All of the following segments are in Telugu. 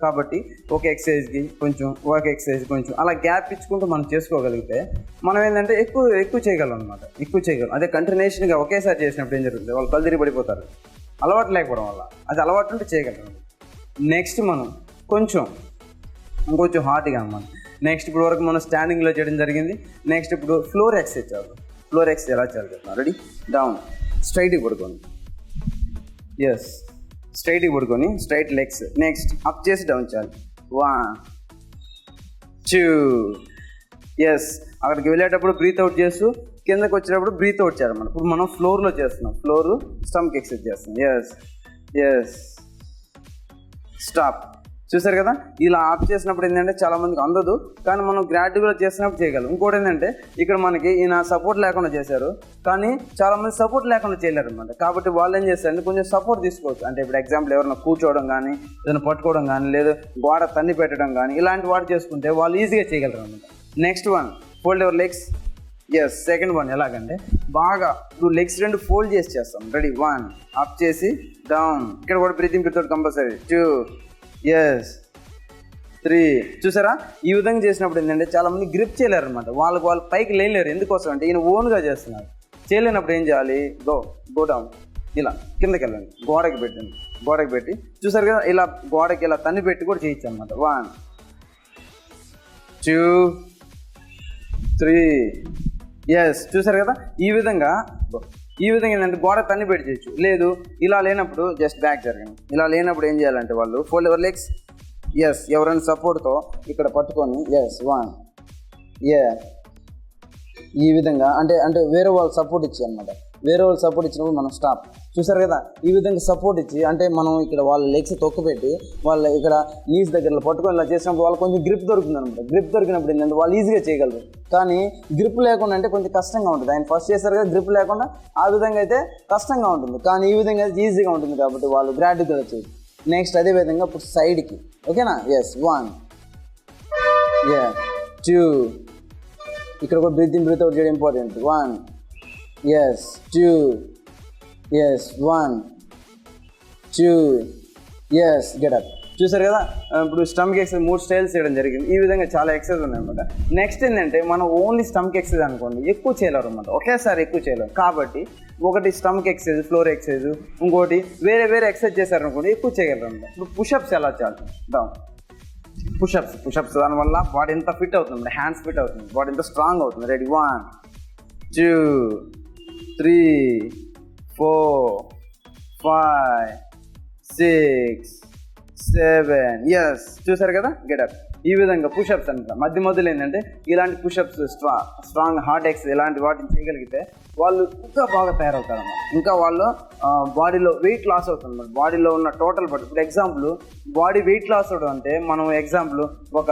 కాబట్టి ఒక ఎక్సర్సైజ్కి కొంచెం అలా గ్యాప్ ఇచ్చుకుంటూ మనం చేసుకోగలిగితే మనం ఏంటంటే ఎక్కువ చేయగలం అనమాట, ఎక్కువ చేయగలం. అదే కంటిన్యూషన్గా ఒకేసారి చేసినప్పుడు ఏం జరుగుతుంది, వాళ్ళు కళ్ళు తిరిగి పడిపోతారు, అలవాటు లేకపోవడం వల్ల. అది అలవాటు ఉంటే చేయగలం. నెక్స్ట్ మనం ఇంకొంచెం హార్డ్గా అనమాట. నెక్స్ట్ ఇప్పుడు వరకు మనం స్టాండింగ్లో చేయడం జరిగింది. నెక్స్ట్ ఇప్పుడు ఫ్లోర్ ఎక్సర్సైజ్ చేద్దాం. ఫ్లోర్ ఎక్సర్సైజ్ ఎలా చేయాలి చెప్తాను. రెడీ? డౌన్, స్ట్రైట్గా పడుకోండి. ఎస్, స్ట్రైట్గా పడుకొని స్ట్రైట్ లెగ్స్. నెక్స్ట్ అప్ చేసి డౌన్ చేయాలి. 1 2. ఎస్, అక్కడికి వెళ్ళేటప్పుడు బ్రీత్ అవుట్ చేస్తూ కిందకి వచ్చేటప్పుడు బ్రీత్ అవుట్ చేయాలి. మనం ఇప్పుడు మనం ఫ్లోర్లో చేస్తున్నాం, ఫ్లోర్ స్టమక్ ఎక్సర్సైజ్ చేస్తున్నాం. Yes stop. చూసారు కదా, ఇలా ఆఫ్ చేసినప్పుడు ఏంటంటే చాలామందికి అందదు, కానీ మనం గ్రాడ్యువల్గా చేసినప్పుడు చేయగలం. ఇంకోటి ఏంటంటే ఇక్కడ మనకి ఈయన సపోర్ట్ లేకుండా చేశారు, కానీ చాలామంది సపోర్ట్ లేకుండా చేయలేరు అనమాట. కాబట్టి వాళ్ళు ఏం చేస్తారంటే కొంచెం సపోర్ట్ తీసుకోవచ్చు. అంటే ఇప్పుడు ఎగ్జాంపుల్ ఎవరైనా కూర్చోవడం కానీ, ఏదైనా పట్టుకోవడం కానీ, లేదా గోడ తన్ని పెట్టడం కానీ, ఇలాంటి వాటి చేసుకుంటే వాళ్ళు ఈజీగా చేయగలరు అనమాట. Next one, fold your legs. Yes, second one ఎలాగంటే బాగా ఇప్పుడు లెగ్స్ 2 ఫోల్డ్ చేసి చేస్తాం. రెడీ? 1, అప్ చేసి డౌన్. ఇక్కడ కూడా బ్రీతింగ్ పెడతాడు కంపల్సరీ. 2, ఎస్ 3. చూసారా, ఈ విధంగా చేసినప్పుడు ఏంటంటే చాలామంది గ్రిప్ చేయలేరు అనమాట. వాళ్ళు పైకి లేలేరు. ఎందుకోసం అంటే ఈయన ఓన్గా చేస్తున్నారు. చేయలేనప్పుడు ఏం చేయాలి, గో డౌన్, ఇలా కిందకి వెళ్ళండి, గోడకి పెట్టి చూసారు కదా, ఇలా గోడకి ఇలా తన్ని పెట్టి కూడా చేయొచ్చు అనమాట. 1 2 3. ఎస్, చూసారు కదా, ఈ విధంగా ఏంటంటే గోడ తన్ని పెట్టి చేయొచ్చు. లేదు ఇలా లేనప్పుడు జస్ట్ బ్యాక్ జరగండి. ఇలా లేనప్పుడు ఏం చేయాలంటే వాళ్ళు ఫోల్డ్ యువర్ లెగ్స్. ఎస్, ఎవరైనా సపోర్ట్తో ఇక్కడ పట్టుకొని 1 ఈ విధంగా అంటే వేరే వాళ్ళు సపోర్ట్ ఇచ్చి అనమాట. వేరే వాళ్ళు సపోర్ట్ ఇచ్చినప్పుడు మనం స్టాప్. చూసారు కదా, ఈ విధంగా సపోర్ట్ ఇచ్చి అంటే మనం ఇక్కడ వాళ్ళ లెగ్స్ తొక్కపెట్టి వాళ్ళ ఇక్కడ నీస్ దగ్గర పట్టుకొని ఇలా చేసినప్పుడు వాళ్ళు కొంచెం గ్రిప్ దొరుకుతుంది అనమాట. గ్రిప్ దొరికినప్పుడు ఏంటంటే వాళ్ళు ఈజీగా చేయగలరు. కానీ గ్రిప్ లేకుండా అంటే కొంచెం కష్టంగా ఉంటుంది. ఆయన ఫస్ట్ చేశారు కదా, గ్రిప్ లేకుండా ఆ విధంగా అయితే కష్టంగా ఉంటుంది. కానీ ఈ విధంగా అయితే ఈజీగా ఉంటుంది కాబట్టి వాళ్ళు గ్రాడ్యువల్గా చేయొచ్చు. నెక్స్ట్ అదే విధంగా ఇప్పుడు సైడ్కి. ఓకేనా? ఎస్, 1 2. ఇక్కడ కూడా బ్రీత్ అవుట్ చేయడం ఇంపార్టెంట్. 1 2 1 2 get up. చూసారు కదా, ఇప్పుడు స్టమక్ ఎక్సర్సైజ్ 3 స్టైల్స్ చేయడం జరిగింది. ఈ విధంగా చాలా ఎక్సర్సైజ్ ఉన్నాయన్నమాట. నెక్స్ట్ ఏంటంటే మనం ఓన్లీ స్టమక్ ఎక్సర్సైజ్ అనుకోండి ఎక్కువ చేయలేరు అనమాట, ఒకేసారి ఎక్కువ చేయలేరు. కాబట్టి ఒకటి స్టమక్ ఎక్సర్సైజ్, ఫ్లోర్ ఎక్సర్సైజ్, ఇంకోటి వేరే ఎక్సర్సైజ్ చేశారనుకోండి ఎక్కువ చేయగలరు అనమాట. ఇప్పుడు పుషప్స్ ఎలా చేయాలి? డౌన్ పుషప్స్ దానివల్ల బాడీ ఎంత ఫిట్ అవుతుంది, హ్యాండ్స్ ఫిట్ అవుతుంది, బాడీ ఎంత స్ట్రాంగ్ అవుతుంది. రెడీ? 1 2 3 4 5 6 7. ఎస్, చూసారు కదా, గెటప్. ఈ విధంగా పుషప్స్ అనమాట. మధ్యలో ఏంటంటే ఇలాంటి పుషప్స్, స్ట్రాంగ్ హార్డ్ ఎక్స్ ఇలాంటి వాటిని చేయగలిగితే వాళ్ళు ఇంకా బాగా తయారవుతారు అన్నమాట. ఇంకా వాళ్ళు బాడీలో వెయిట్ లాస్ అవుతుంది అన్నమాట. బాడీలో ఉన్న టోటల్ బాడీ, ఇప్పుడు ఎగ్జాంపుల్ బాడీ వెయిట్ లాస్ అవడం అంటే మనం ఎగ్జాంపుల్ ఒక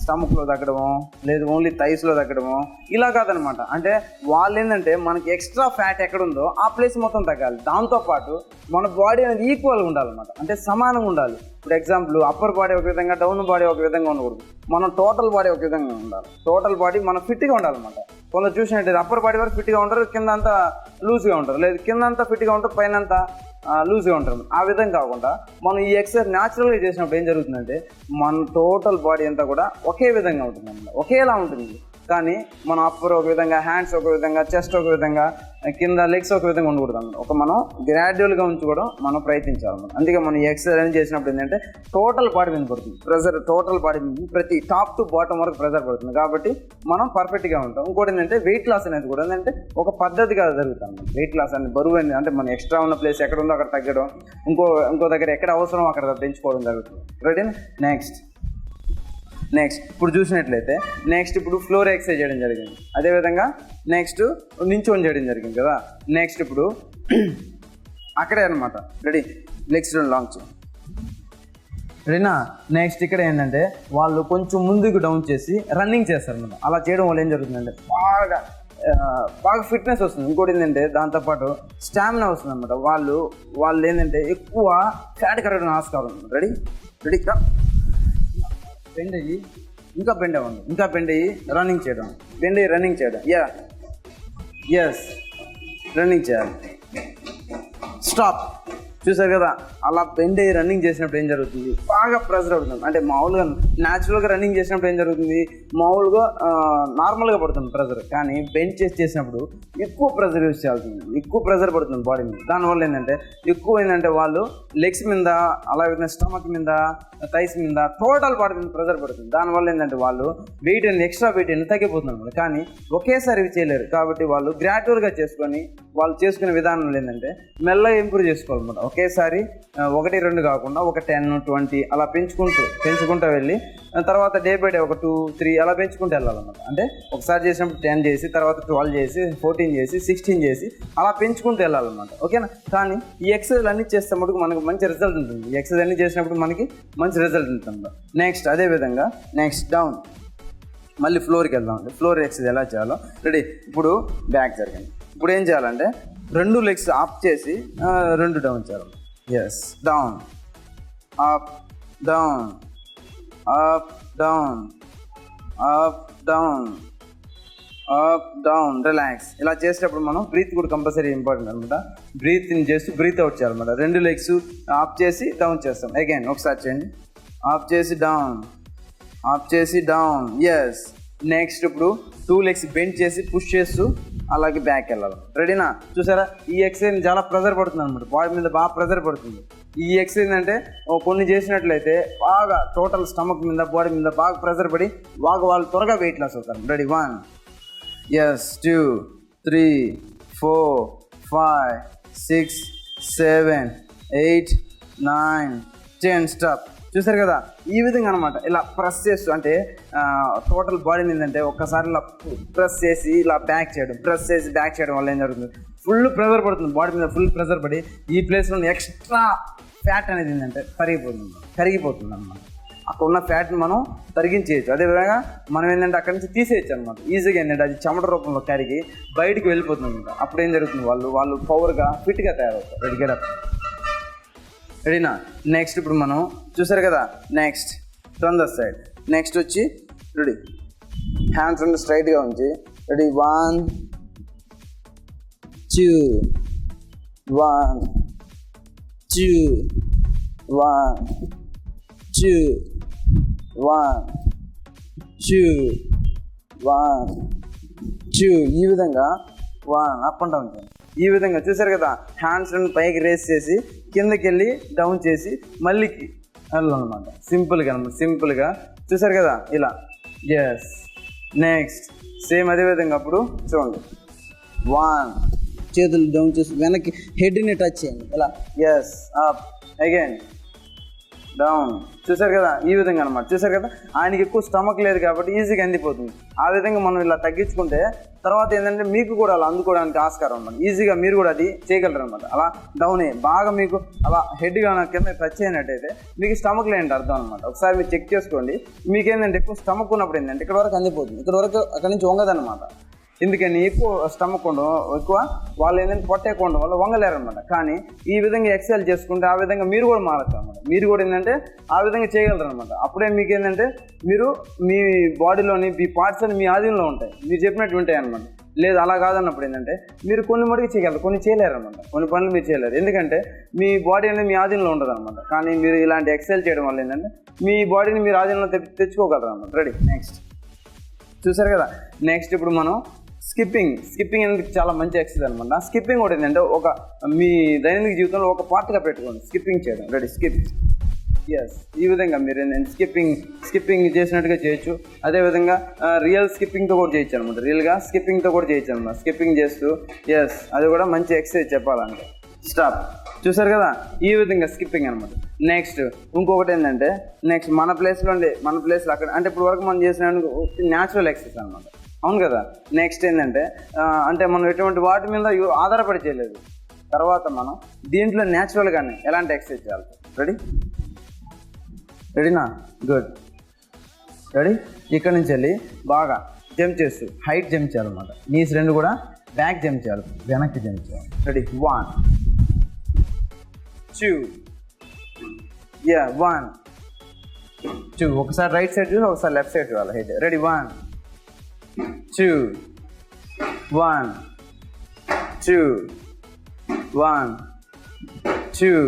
స్టమక్లో తగ్గడము, లేదు ఓన్లీ థైస్లో తగ్గడము, ఇలా కాదనమాట. అంటే వాళ్ళు ఏంటంటే మనకి ఎక్స్ట్రా ఫ్యాట్ ఎక్కడుందో ఆ ప్లేస్ మొత్తం తగ్గాలి. దాంతోపాటు మన బాడీ అనేది ఈక్వల్గా ఉండాలన్నమాట, అంటే సమానంగా ఉండాలి. ఇప్పుడు ఎగ్జాంపుల్ అప్పర్ బాడీ ఒక విధంగా, డౌన్ బాడీ ఒక విధంగా ఉండకూడదు. మనం టోటల్ బాడీ ఒక విధంగా ఉండాలి. టోటల్ బాడీ మనం ఫిట్గా ఉండాలన్నమాట. కొందరు చూసినట్టయితే అప్పర్ బాడీ వరకు ఫిట్గా ఉంటారు, కింద అంతా లూజ్గా ఉంటారు, లేదు కింద అంతా ఫిట్గా ఉంటారు, పైన అంతా లూజ్గా ఉంటారు. ఆ విధంగా కాకుండా మనం ఈ ఎక్సర్సైజ్ న్యాచురల్గా చేసినప్పుడు ఏం జరుగుతుందంటే మన టోటల్ బాడీ అంతా కూడా ఒకే విధంగా ఉంటుంది అన్నమాట, ఒకేలా ఉంటుంది. కానీ మన అప్పర్ ఒక విధంగా, హ్యాండ్స్ ఒక విధంగా, చెస్ట్ ఒక విధంగా, కింద లెగ్స్ ఒక విధంగా ఉండకూడదు అన్నమాట. ఒక మనం గ్రాడ్యువల్గా ఉంచుకోవడం మనం ప్రయత్నించాలన్నమాట. అందుకే మనం ఈ ఎక్సర్సైజ్ చేసినప్పుడు ఏంటంటే టోటల్ బాడీ మీద పడుతుంది ప్రెజర్, టోటల్ బాడీ మీద ప్రతి టాప్ టు బాటమ్ వరకు ప్రెజర్ పడుతుంది. కాబట్టి మనం పర్ఫెక్ట్గా ఉంటాం. ఇంకోటి ఏంటంటే వెయిట్ లాస్ అనేది కూడా ఏంటంటే ఒక పద్ధతిగా జరుగుతుంది. వెయిట్ లాస్ అనేది బరువు అనేది అంటే మన ఎక్స్ట్రా ఉన్న ప్లేస్ ఎక్కడ ఉందో అక్కడ తగ్గడం, ఇంకో దగ్గర ఎక్కడ అవసరం అక్కడ పెంచుకోవడం జరుగుతుంది. రైట్? నెక్స్ట్ ఇప్పుడు చూసినట్లయితే ఇప్పుడు ఫ్లోర్ ఎక్సర్సైజ్ చేయడం జరిగింది. అదేవిధంగా నెక్స్ట్ నించోని చేయడం జరిగింది కదా. నెక్స్ట్ ఇప్పుడు అక్కడే అనమాట. రెడీ? లెగ్స్ లాంగ్ చేయండి. రెడీనా? నెక్స్ట్ ఇక్కడ ఏంటంటే వాళ్ళు కొంచెం ముందుకు డౌన్ చేసి రన్నింగ్ చేస్తారు అన్నమాట. అలా చేయడం వల్ల ఏం జరుగుతుందంటే బాగా ఫిట్నెస్ వస్తుంది. ఇంకోటి ఏంటంటే దాంతోపాటు స్టామినా వస్తుంది అనమాట. వాళ్ళు ఏంటంటే ఎక్కువ ఫ్యాట్ కరగడం ఆస్కారం. రెడీ? బెండ్ అయ్యి ఇంకా బెండ్ అవ్వండి, ఇంకా బెండ్ అయ్యి రన్నింగ్ చేయడం, రన్నింగ్ చేయడం. ఎస్, రన్నింగ్ చేయాలి. స్టాప్. చూసారు కదా, అలా బెండ్ అయ్యి రన్నింగ్ చేసినప్పుడు ఏం జరుగుతుంది, బాగా ప్రెజర్ అవుతుంది. అంటే మామూలుగా న్యాచురల్గా రన్నింగ్ చేసినప్పుడు ఏం జరుగుతుంది, మామూలుగా నార్మల్గా పడుతుంది ప్రెజర్. కానీ బెండ్ చేసినప్పుడు ఎక్కువ ప్రెజర్ యూజ్ చేయాల్సింది, ఎక్కువ ప్రెజర్ పడుతుంది బాడీ మీద. దానివల్ల ఏంటంటే ఎక్కువ ఏంటంటే వాళ్ళు లెగ్స్ మీద, అలాగే స్టమక్ మీద, థైస్ మీద, టోటల్ బాడీ మీద ప్రెజర్ పడుతుంది. దానివల్ల ఏంటంటే వాళ్ళు వెయిట్ అనేది, ఎక్స్ట్రా వెయిట్ అనేది తగ్గిపోతున్నారు. కానీ ఒకేసారి ఇవి చేయలేరు. కాబట్టి వాళ్ళు గ్రాడ్యువల్గా చేసుకొని, వాళ్ళు చేసుకునే విధానం ఏంటంటే మెల్లగా ఇంప్రూవ్ చేసుకోవాలన్నమాట. ఒకేసారి 1, 2 కాకుండా ఒక 10, 20 అలా పెంచుకుంటూ వెళ్ళి తర్వాత డే బై డే ఒక 2, 3 అలా పెంచుకుంటూ వెళ్ళాలన్నమాట. అంటే ఒకసారి చేసినప్పుడు 10 చేసి, తర్వాత 12 చేసి, 14 చేసి, 16 చేసి అలా పెంచుకుంటూ వెళ్ళాలన్నమాట. ఓకేనా. కానీ ఈ ఎక్సర్సైజ్ అన్ని చేస్తే మటుకు మనకు మంచి రిజల్ట్ ఉంటుంది. ఈ ఎక్సర్సైజ్ అన్ని చేసినప్పుడు మనకి మంచి రిజల్ట్ ఉంటుంది. నెక్స్ట్ అదేవిధంగా నెక్స్ట్ డౌన్, మళ్ళీ ఫ్లోర్కి వెళ్దాం. ఫ్లోర్ ఎక్సర్సైజ్ ఎలా చేయాలో రెడీ. ఇప్పుడు బ్యాక్ జరగండి. ఇప్పుడు ఏం చేయాలంటే 2 లెగ్స్ అప్ చేసి 2 డౌన్ చేయాలి. Yes, down, up, down, up, down, up, down, up, down, relax. ఇలా చేసేటప్పుడు మనం బ్రీత్ కూడా కంపల్సరీ ఇంపార్టెంట్ అనమాట. బ్రీత్ ఇన్ చేస్తూ బ్రీత్ అవుట్ చేయాలన్నమాట. 2 లెగ్స్ అప్ చేసి డౌన్ చేస్తాం. అగైన్ ఒకసారి చేయండి. అప్ చేసి డౌన్, అప్ చేసి డౌన్. ఎస్. నెక్స్ట్ ఇప్పుడు 2 లెగ్స్ బెండ్ చేసి పుష్ చేస్తూ అలాగే బ్యాక్ వెళ్ళాలి. రెడీనా. చూసారా, ఈ ఎక్సర్సైజ్ చాలా ప్రెజర్ పడుతుంది అనమాట, బాడీ మీద బాగా ప్రెజర్ పడుతుంది. ఈ ఎక్సర్సైజ్ అంటే కొన్ని చేసినట్లయితే బాగా టోటల్ స్టమక్ మీద, బాడీ మీద బాగా ప్రెజర్ పడి వాళ్ళు త్వరగా వెయిట్ లాస్ అవుతారు. రెడీ. 1, ఎస్, 2, 3, 4, 5, 6, 7, 8, 9, 10. స్టాప్. చూసారు కదా, ఈ విధంగా అనమాట. ఇలా ప్రెస్ చేస్తూ, అంటే టోటల్ బాడీని ఏంటంటే ఒక్కసారి ఇలా ప్రెస్ చేసి ఇలా బ్యాక్ చేయడం, ప్రెస్ చేసి బ్యాక్ చేయడం వల్ల ఏం జరుగుతుంది, ఫుల్ ప్రెజర్ పడుతుంది బాడీ మీద, ఫుల్ ప్రెజర్ పడి ఈ ప్లేస్లో ఎక్స్ట్రా ఫ్యాట్ అనేది ఏంటంటే కరిగిపోతుంది అనమాట. అక్కడ ఉన్న ఫ్యాట్ని మనం తరిగించేయచ్చు. అదేవిధంగా మనం ఏంటంటే అక్కడి నుంచి తీసేయచ్చు అనమాట. ఈజీగా ఏంటంటే అది చెమట రూపంలో కరిగి బయటికి వెళ్ళిపోతుంది అనమాట. అప్పుడు ఏం జరుగుతుంది, వాళ్ళు పవర్గా ఫిట్గా తయారవుతారు. Ready, get up. రెడీనా. నెక్స్ట్ ఇప్పుడు మనం చూసారు కదా, next turn the side. Next వచ్చి రెడీ, హ్యాండ్స్ రెండు స్ట్రైట్గా ఉంచి రెడీ. 1, 2, 1, 2, 1, 2, 1, 2, 1, 2. ఈ విధంగా 1 అప్ అండ్ డౌన్ చేయండి. ఈ విధంగా చూసారు కదా, హ్యాండ్స్ పైకి రేస్ చేసి కిందకి వెళ్ళి డౌన్ చేసి మళ్ళీ వెళ్ళాలన్నమాట. సింపుల్గా చూసారు కదా ఇలా. ఎస్. నెక్స్ట్ సేమ్ అదేవిధంగా అప్పుడు చూడండి. 1, చేతులు డౌన్ చేసి వెనక్కి హెడ్ని టచ్ చేయండి ఇలా. Yes, up, again down. చూసారు కదా, ఈ విధంగా అనమాట. చూసారు కదా, ఆయనకి ఎక్కువ స్టమక్ లేదు కాబట్టి ఈజీగా అందిపోతుంది. ఆ విధంగా మనం ఇలా తగ్గించుకుంటే తర్వాత ఏంటంటే మీకు కూడా అలా అందుకోవడానికి ఆస్కారం అనమాట. ఈజీగా మీరు కూడా అది చేయగలరు అనమాట. అలా డౌన్ అయ్యి బాగా మీకు అలా హెడ్గా కింద టచ్ అయినట్టయితే మీకు స్టమక్ లేని అర్థం అనమాట. ఒకసారి మీరు చెక్ చేసుకోండి. మీకు ఏంటంటే ఎక్కువ స్టమక్ ఉన్నప్పుడు ఏంటంటే ఇక్కడ వరకు అందిపోతుంది, ఇక్కడ వరకు అక్కడి నుంచి వంగదనమాట. ఎందుకని ఎక్కువ స్టమక్ ఉండడం, ఎక్కువ వాళ్ళు ఏంటంటే పొట్ట ఎక్కువ ఉండడం వల్ల వంగలేరు అనమాట. కానీ ఈ విధంగా ఎక్సర్సైజ్ చేసుకుంటే ఆ విధంగా మీరు కూడా మారచ్చు అనమాట. మీరు కూడా ఏంటంటే ఆ విధంగా చేయగలరు అనమాట. అప్పుడే మీకు ఏంటంటే మీరు మీ బాడీలోని మీ పార్ట్స్ అని మీ ఆధీనంలో ఉంటాయి, మీరు చెప్పినట్టు ఉంటాయి అనమాట. లేదు అలా కాదన్నప్పుడు ఏంటంటే మీరు కొన్ని మటుకు చేయగలరు, కొన్ని చేయలేరు అనమాట. కొన్ని పనులు మీరు చేయలేరు, ఎందుకంటే మీ బాడీ అనేది మీ ఆధీనంలో ఉండదు అనమాట. కానీ మీరు ఇలాంటి ఎక్సర్సైజ్ చేయడం వల్ల ఏంటంటే మీ బాడీని మీరు ఆధీనంలో తెచ్చుకోగలరు అనమాట. రెడీ. నెక్స్ట్ చూసారు కదా. నెక్స్ట్ ఇప్పుడు మనం స్కిప్పింగ్ అనేది చాలా మంచి ఎక్సర్సైజ్ అనమాట. స్కిప్పింగ్ కూడా ఏంటంటే ఒక మీ దైనందిక జీవితంలో ఒక పార్ట్గా పెట్టుకోండి స్కిప్పింగ్ చేయడం. Ready, skip. ఎస్, ఈ విధంగా మీరు ఏంటంటే స్కిప్పింగ్ చేసినట్టుగా చేయొచ్చు. అదేవిధంగా రియల్ స్కిప్పింగ్తో కూడా చేయొచ్చు అనమాట. రియల్గా స్కిప్పింగ్తో కూడా చేయొచ్చు అనమాట. స్కిప్పింగ్ చేస్తూ ఎస్, అది కూడా మంచి ఎక్సర్సైజ్ చెప్పాలంటే. స్టాప్. చూసారు కదా, ఈ విధంగా స్కిప్పింగ్ అనమాట. నెక్స్ట్ ఇంకొకటి ఏంటంటే నెక్స్ట్ మన ప్లేస్లో అక్కడ అంటే ఇప్పుడు వరకు మనం చేసిన న్యాచురల్ ఎక్సర్సైజ్ అనమాట. అవును కదా. నెక్స్ట్ ఏంటంటే అంటే మనం ఎటువంటి వాటి మీద ఆధారపడి చేయలేదు. తర్వాత మనం దీంట్లో న్యాచురల్గానే ఎలాంటి ఎక్సర్సైజ్ చేయాలి. రెడీనా. గుడ్. రెడీ. ఇక్కడ నుంచి వెళ్ళి బాగా జంప్ చేస్తూ హైట్ జంప్ చేయాలన్నమాట. నీస్ రెండు కూడా బ్యాక్ జంప్ చేయాలి, వెనక్కి జంప్ చేయాలి. రెడీ. 1, 2, 1, 2. ఒకసారి రైట్ సైడ్ చూసి ఒకసారి లెఫ్ట్ సైడ్ చూడాలి హైట్. రెడీ. 1, 2, 1, 2, 1, 2,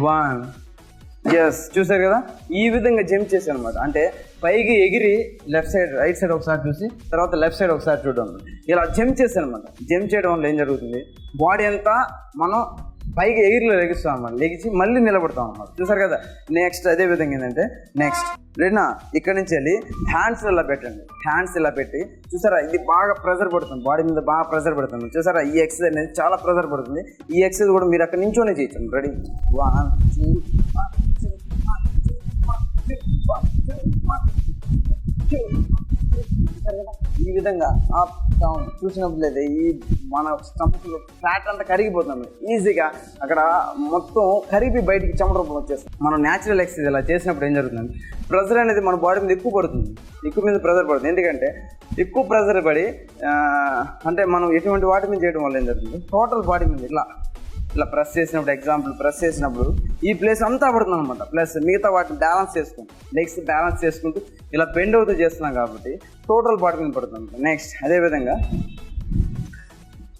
1. ఎస్, చూసారు కదా, ఈ విధంగా జంప్ చేశాను అనమాట. అంటే పైకి ఎగిరి లెఫ్ట్ సైడ్ రైట్ సైడ్ ఒకసారి చూసి తర్వాత లెఫ్ట్ సైడ్ ఒకసారి చూడడం, ఇలా జంప్ చేశాను అనమాట. జంప్ చేయడం వల్ల ఏం జరుగుతుంది, బాడీ అంతా మనం పైకి ఎగిరిలో లెగిస్తాం అనమాట, లెగిసి మళ్ళీ నిలబడతాం అనమాట. చూసారు కదా. నెక్స్ట్ అదే విధంగా ఏంటంటే నెక్స్ట్ రెడీనా, ఇక్కడ నుంచి వెళ్ళి హ్యాండ్స్ ఇలా పెట్టండి. హ్యాండ్స్ ఇలా పెట్టి చూసారా, ఇది బాగా ప్రెజర్ పడుతుంది, బాడీ మీద బాగా ప్రెజర్ పడుతుంది. చూసారా, ఈ ఎక్సర్సైజ్ అనేది చాలా ప్రెజర్ పడుతుంది. ఈ ఎక్సర్సైజ్ కూడా మీరు అక్కడ నించోనే చేయొచ్చు. రెడీ, 1 2 ఈ విధంగా అప్ డౌన్ చూసినప్పుడు లేదా ఈ మన స్టమక్లో ఫ్యాట్ అంతా కరిగిపోతుంది ఈజీగా. అక్కడ మొత్తం కరిగి బయటికి చెమట రూపంలో వచ్చేస్తుంది. మనం న్యాచురల్ ఎక్సర్సైజ్ ఇలా చేసినప్పుడు ఏం జరుగుతుంది, ప్రెజర్ అనేది మన బాడీ మీద ఎక్కువ పడుతుంది, ఎక్కువ మీద ప్రెజర్ పడుతుంది. ఎందుకంటే ఎక్కువ ప్రెజర్ పడి అంటే మనం ఎటువంటి వాటి మీద చేయడం వల్ల ఏం జరుగుతుంది, టోటల్ బాడీ మీద ఇలా ప్రెస్ చేసినప్పుడు, ఎగ్జాంపుల్ ప్రెస్ చేసినప్పుడు ఈ ప్లేస్ అంతా పడుతుంది అనమాట. ప్లస్ మిగతా వాటిని బ్యాలెన్స్ చేసుకుంటాం, లెగ్స్ బ్యాలెన్స్ చేసుకుంటూ ఇలా బెండ్ అవుతూ చేస్తున్నాం కాబట్టి టోటల్ బాడీ మీద పడుతుంది. నెక్స్ట్ అదేవిధంగా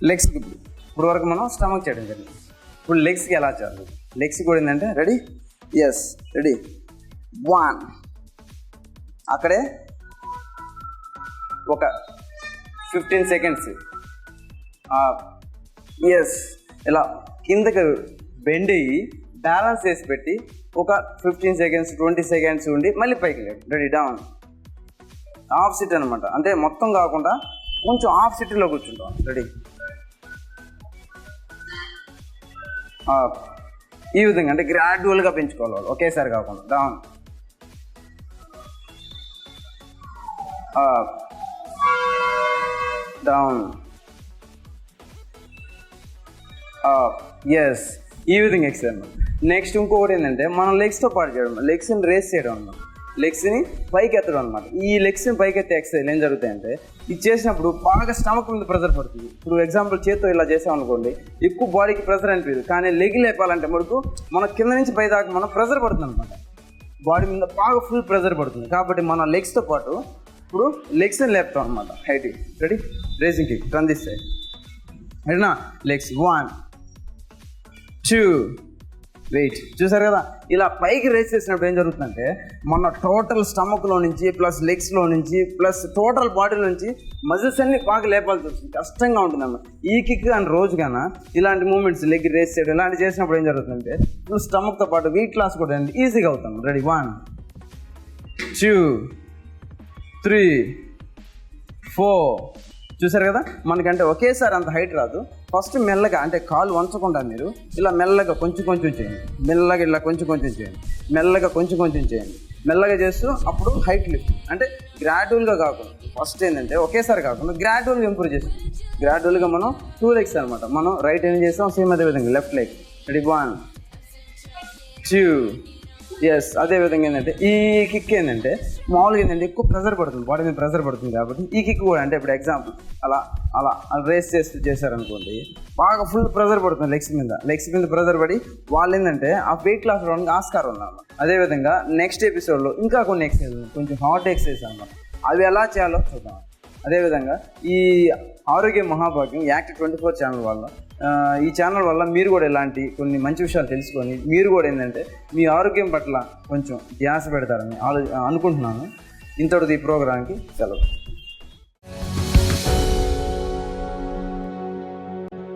లెగ్స్కి ఇప్పుడు వరకు మనం స్టమక్ చేయడం జరిగింది. ఇప్పుడు లెగ్స్కి ఎలా చేయాలి, లెగ్స్కి కూడా ఏంటంటే రెడీ, ఎస్ రెడీ, 1 అక్కడే ఒక 15 seconds ఎస్ ఇలా కిందకి బెండ్ అయ్యి బ్యాలెన్స్ చేసి పెట్టి ఒక 15 seconds 20 seconds ఉండి మళ్ళీ పైకి లేదు. రెడీ, డౌన్, హాఫ్ సిట్ అనమాట. అంటే మొత్తం కాకుండా కొంచెం హాఫ్ సిట్లో కూర్చుంటాం. రెడీ, ఈ విధంగా అంటే గ్రాడ్యువల్గా పెంచుకోవాలి, ఒకేసారి కాకుండా. డౌన్, డౌన్, ఎస్, ఈ విధంగా ఎక్సర్సైజ్ అనమాట. నెక్స్ట్ ఇంకొకటి ఏంటంటే మనం లెగ్స్తో పాటు చేయడం, లెగ్స్ని రేస్ చేయడం అనమాట, లెగ్స్ని పైకి ఎత్తడం అనమాట. ఈ లెగ్స్ని పైకి ఎత్తే ఎక్సర్సైజ్ ఏం జరుగుతాయంటే ఇది చేసినప్పుడు బాగా స్టమక్ మీద ప్రెజర్ పడుతుంది. ఇప్పుడు ఎగ్జాంపుల్ చేత్తో ఇలా చేసామనుకోండి, ఎక్కువ బాడీకి ప్రెజర్ అనిపించదు. కానీ లెగ్ లేపాలంటే మనకు మన కింద నుంచి పై దాకా మనం ప్రెజర్ పడుతుంది అనమాట, బాడీ మీద బాగా ఫుల్ ప్రెజర్ పడుతుంది. కాబట్టి మన లెగ్స్తో పాటు ఇప్పుడు లెగ్స్ని లేపుతాం అనమాట. Height, ready, racing kick, turn this side. రెడీనా, లెగ్స్ 1 2 వెయిట్. చూసారు కదా, ఇలా పైకి రేస్ చేసినప్పుడు ఏం జరుగుతుందంటే మన టోటల్ స్టమక్లో నుంచి ప్లస్ లెగ్స్లో నుంచి ప్లస్ టోటల్ బాడీలో నుంచి మజిల్స్ అన్ని బాగా లేపాల్సి వస్తుంది, కష్టంగా ఉంటుంది అన్నమాట. ఈ కిక్ కానీ రోజుగాన ఇలాంటి మూమెంట్స్ లెగ్ రేస్ చేయడం ఇలాంటివి చేసినప్పుడు ఏం జరుగుతుందంటే ఇప్పుడు స్టమక్తో పాటు వెయిట్ లాస్ కూడా ఈజీగా అవుతాం. రెడీ, 1 2 3 4. చూసారు కదా, మనకంటే ఒకేసారి అంత హైట్ రాదు. ఫస్ట్ మెల్లగా అంటే కాలు వంచకుండా మీరు ఇలా మెల్లగా కొంచెం కొంచెం చేయండి, మెల్లగా ఇలా కొంచెం కొంచెం చేయండి, మెల్లగా కొంచెం కొంచెం చేయండి, మెల్లగా చేస్తూ అప్పుడు హైట్ లిఫ్ట్. అంటే గ్రాడ్యువల్గా కాకుండా ఫస్ట్ ఏంటంటే ఒకేసారి కాకుండా గ్రాడ్యువల్గా ఇంప్రూవ్ చేస్తాం. గ్రాడ్యువల్గా మనం 2 legs అనమాట. మనం రైట్ ఏం చేస్తాం, సేమ్ అదే విధంగా లెఫ్ట్ లెగ్. Ready, 1 2 yes. అదేవిధంగా ఏంటంటే ఈ కిక్ ఏంటంటే మామూలుగా ఏంటంటే ఎక్కువ ప్రెజర్ పడుతుంది, బాడీ మీద ప్రెజర్ పడుతుంది. కాబట్టి ఈ కిక్ కూడా అంటే ఇప్పుడు ఎగ్జాంపుల్ అలా అలా రేస్ చేశారనుకోండి, బాగా ఫుల్ ప్రెజర్ పడుతుంది లెగ్స్ మీద ప్రెజర్ పడి వాళ్ళు ఏంటంటే ఆ వెయిట్ లాస్ రావడానికి ఆస్కారం ఉందన్నమాట. అదేవిధంగా నెక్స్ట్ ఎపిసోడ్లో ఇంకా కొన్ని ఎక్సర్సైజ్ కొంచెం హాట్ ఎక్సర్సైజ్ అన్నమాట, అవి ఎలా చేయాలో చూద్దాం. అదేవిధంగా ఈ ఆరోగ్య మహాభాగ్యం యాక్ట్ 24 ఛానల్ వల్ల ఈ ఛానల్ వల్ల మీరు కూడా ఇలాంటి కొన్ని మంచి విషయాలు తెలుసుకొని మీరు కూడా ఏంటంటే మీ ఆరోగ్యం పట్ల కొంచెం ధ్యాస పెడతారని అనుకుంటున్నాను. ఇంతటిది ఈ ప్రోగ్రాంకి సెలవు.